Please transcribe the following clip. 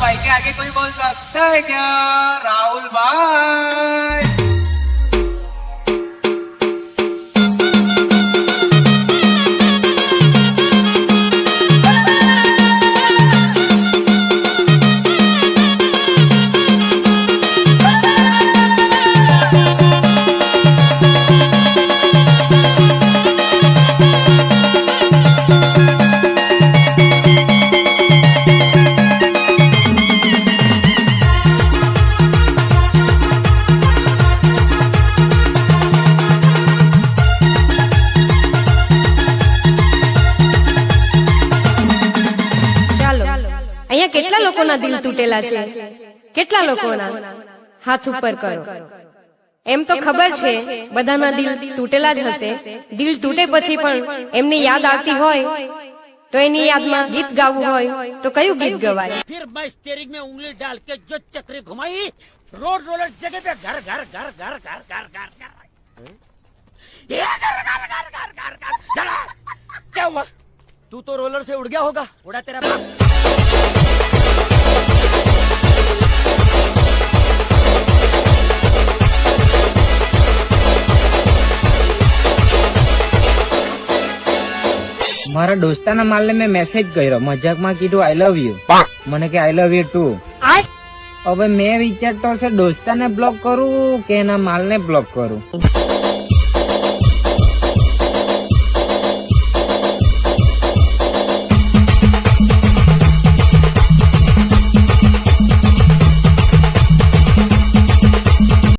भाई के आगे कोई बोल सकता है क्या? राहुल भाई। અહીંયા કેટલા લોકોના દિલ તૂટેલા છે? કેટલા લોકોના? હાથ ઉપર કરો. એમ તો ખબર છે બધાના દિલ તૂટેલા જ હશે. દિલ તૂટે પછી પણ એમની યાદ આવતી હોય તો એની યાદમાં ગીત ગાવું હોય તો કયું ગીત ગવાય? फिर मैं स्टीयरिंग में उंगली डाल के जो चक्री घुमाई, रोड रोलर जगह पे घर घर घर घर घर घर घर घर क्या हुआ? तू तो रोलर से उड़ गया होगा. उड़ा तेरा बाप. મારા દોસ્તાના માલને મેં મેસેજ કર્યો, મજાકમાં કીધું આઈ લવ યુ. મને કે આઈ લવ યુ ટુ. હવે મેં વિચારતો છે દોસ્તાને બ્લોક કરું કે એના માલને બ્લોક કરું.